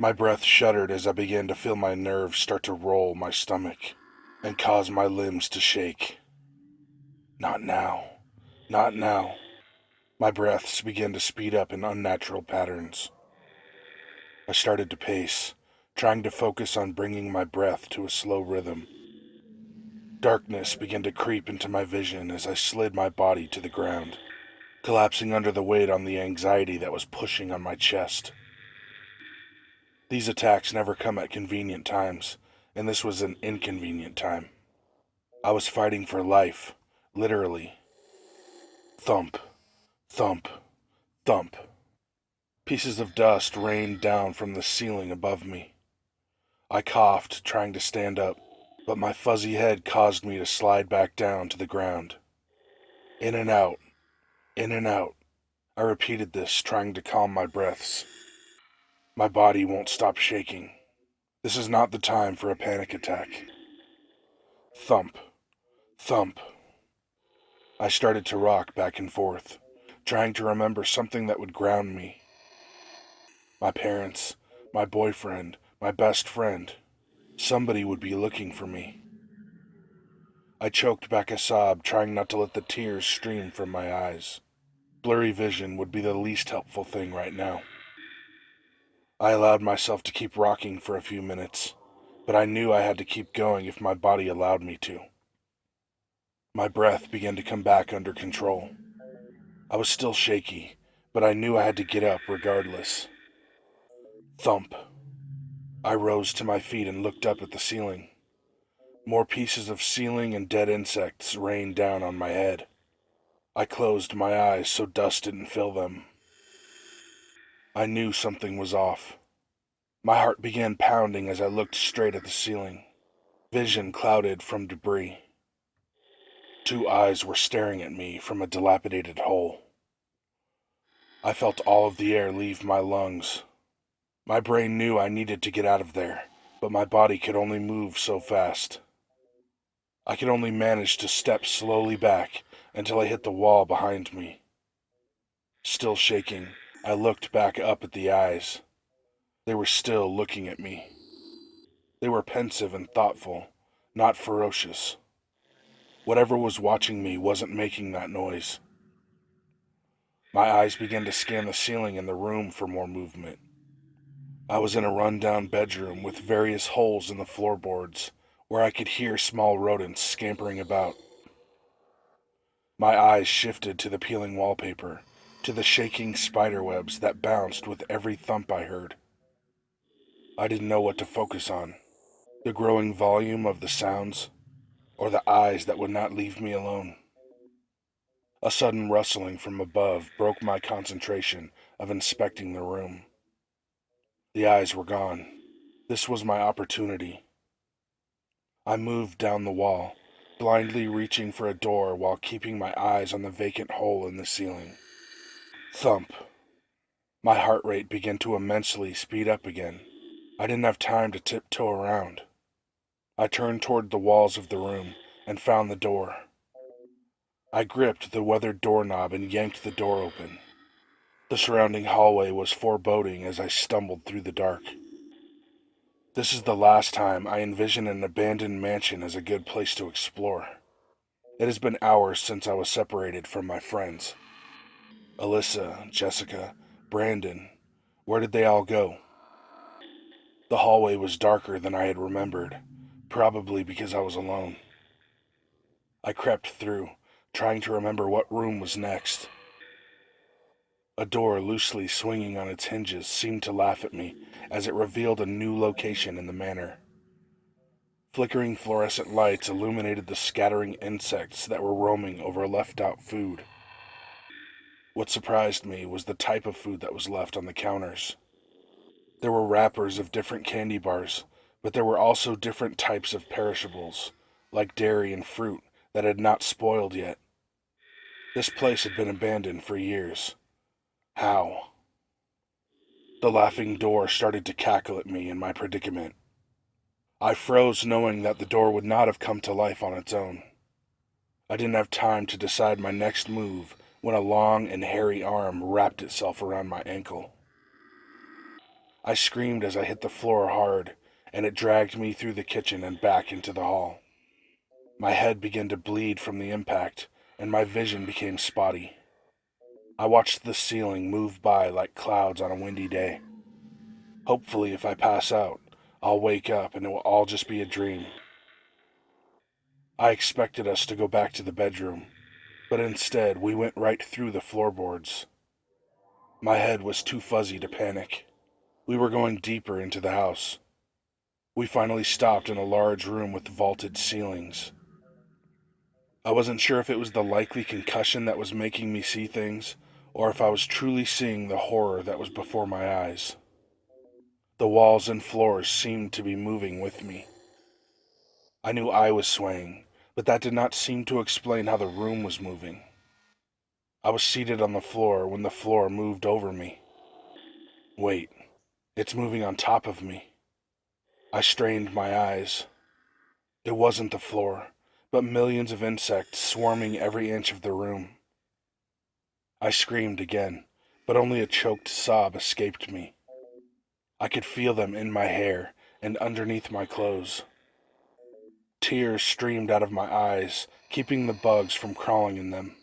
My breath shuddered as I began to feel my nerves start to roll my stomach and cause my limbs to shake. Not now. Not now. My breaths began to speed up in unnatural patterns. I started to pace, trying to focus on bringing my breath to a slow rhythm. Darkness began to creep into my vision as I slid my body to the ground, collapsing under the weight on the anxiety that was pushing on my chest. These attacks never come at convenient times, and this was an inconvenient time. I was fighting for life, literally. Thump, thump, thump. Pieces of dust rained down from the ceiling above me. I coughed, trying to stand up, but my fuzzy head caused me to slide back down to the ground. In and out, in and out. I repeated this, trying to calm my breaths. My body won't stop shaking. This is not the time for a panic attack. Thump, thump. I started to rock back and forth, trying to remember something that would ground me. My parents, my boyfriend, my best friend. Somebody would be looking for me. I choked back a sob, trying not to let the tears stream from my eyes. Blurry vision would be the least helpful thing right now. I allowed myself to keep rocking for a few minutes, but I knew I had to keep going if my body allowed me to. My breath began to come back under control. I was still shaky, but I knew I had to get up regardless. Thump. I rose to my feet and looked up at the ceiling. More pieces of ceiling and dead insects rained down on my head. I closed my eyes so dust didn't fill them. I knew something was off. My heart began pounding as I looked straight at the ceiling. Vision clouded from debris. Two eyes were staring at me from a dilapidated hole. I felt all of the air leave my lungs. My brain knew I needed to get out of there, but my body could only move so fast. I could only manage to step slowly back until I hit the wall behind me. Still shaking, I looked back up at the eyes. They were still looking at me. They were pensive and thoughtful, not ferocious. Whatever was watching me wasn't making that noise. My eyes began to scan the ceiling and the room for more movement. I was in a run-down bedroom with various holes in the floorboards where I could hear small rodents scampering about. My eyes shifted to the peeling wallpaper, to the shaking spiderwebs that bounced with every thump I heard. I didn't know what to focus on, the growing volume of the sounds, or the eyes that would not leave me alone. A sudden rustling from above broke my concentration of inspecting the room. The eyes were gone. This was my opportunity. I moved down the wall, blindly reaching for a door while keeping my eyes on the vacant hole in the ceiling. Thump. My heart rate began to immensely speed up again. I didn't have time to tiptoe around. I turned toward the walls of the room and found the door. I gripped the weathered doorknob and yanked the door open. The surrounding hallway was foreboding as I stumbled through the dark. This is the last time I envision an abandoned mansion as a good place to explore. It has been hours since I was separated from my friends. Alyssa, Jessica, Brandon, where did they all go? The hallway was darker than I had remembered, probably because I was alone. I crept through, trying to remember what room was next. A door loosely swinging on its hinges seemed to laugh at me as it revealed a new location in the manor. Flickering fluorescent lights illuminated the scattering insects that were roaming over left-out food. What surprised me was the type of food that was left on the counters. There were wrappers of different candy bars, but there were also different types of perishables, like dairy and fruit, that had not spoiled yet. This place had been abandoned for years. How? The laughing door started to cackle at me in my predicament. I froze, knowing that the door would not have come to life on its own. I didn't have time to decide my next move when a long and hairy arm wrapped itself around my ankle. I screamed as I hit the floor hard, and it dragged me through the kitchen and back into the hall. My head began to bleed from the impact, and my vision became spotty. I watched the ceiling move by like clouds on a windy day. Hopefully, if I pass out, I'll wake up and it will all just be a dream. I expected us to go back to the bedroom, but instead we went right through the floorboards. My head was too fuzzy to panic. We were going deeper into the house. We finally stopped in a large room with vaulted ceilings. I wasn't sure if it was the likely concussion that was making me see things, or if I was truly seeing the horror that was before my eyes. The walls and floors seemed to be moving with me. I knew I was swaying, but that did not seem to explain how the room was moving. I was seated on the floor when the floor moved over me. Wait, it's moving on top of me. I strained my eyes. It wasn't the floor, but millions of insects swarming every inch of the room. I screamed again, but only a choked sob escaped me. I could feel them in my hair and underneath my clothes. Tears streamed out of my eyes, keeping the bugs from crawling in them.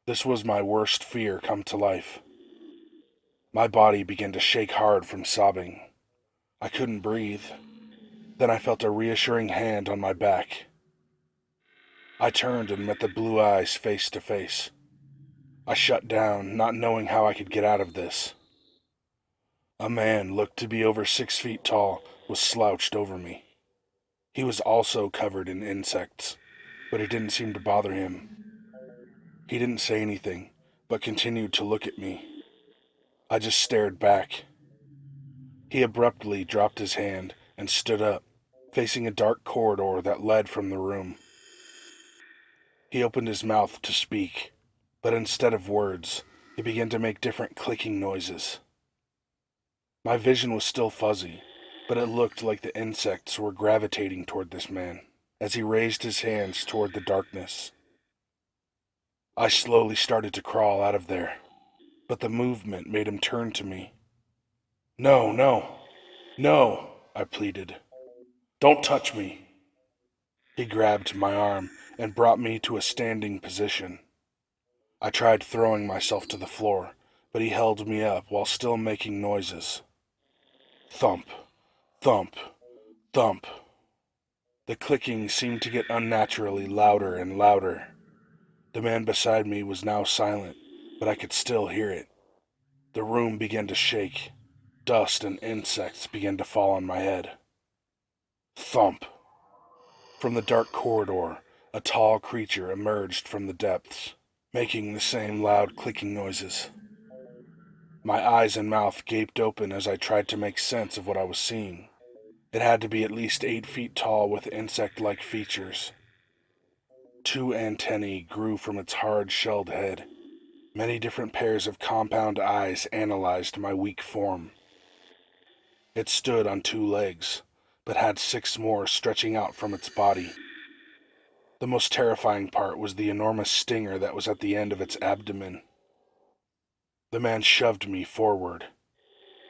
This was my worst fear come to life. My body began to shake hard from sobbing. I couldn't breathe. Then I felt a reassuring hand on my back. I turned and met the blue eyes face to face. I shut down, not knowing how I could get out of this. A man looked to be over 6 feet tall was slouched over me. He was also covered in insects, but it didn't seem to bother him. He didn't say anything, but continued to look at me. I just stared back. He abruptly dropped his hand and stood up, facing a dark corridor that led from the room. He opened his mouth to speak, but instead of words, he began to make different clicking noises. My vision was still fuzzy, but it looked like the insects were gravitating toward this man as he raised his hands toward the darkness. I slowly started to crawl out of there, but the movement made him turn to me. No, no, no, I pleaded. Don't touch me. He grabbed my arm and brought me to a standing position. I tried throwing myself to the floor, but he held me up while still making noises. Thump, thump, thump. The clicking seemed to get unnaturally louder and louder. The man beside me was now silent, but I could still hear it. The room began to shake. Dust and insects began to fall on my head. Thump. From the dark corridor, a tall creature emerged from the depths, making the same loud clicking noises. My eyes and mouth gaped open as I tried to make sense of what I was seeing. It had to be at least 8 feet tall with insect-like features. 2 antennae grew from its hard-shelled head. Many different pairs of compound eyes analyzed my weak form. It stood on 2 legs, but had 6 more stretching out from its body. The most terrifying part was the enormous stinger that was at the end of its abdomen. The man shoved me forward.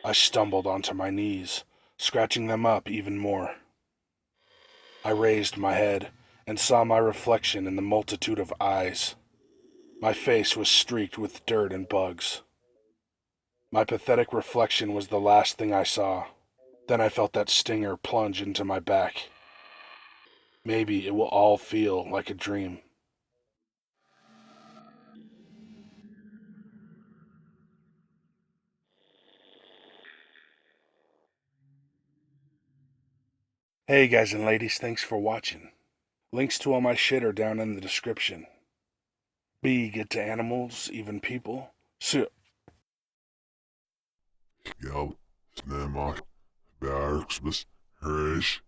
I stumbled onto my knees, scratching them up even more. I raised my head and saw my reflection in the multitude of eyes. My face was streaked with dirt and bugs. My pathetic reflection was the last thing I saw. Then I felt that stinger plunge into my back. Maybe it will all feel like a dream. Hey guys and ladies, thanks for watching. Links to all my shit are down in the description. Be good to animals, even people. Scout, Snema, Barksbus, Herish.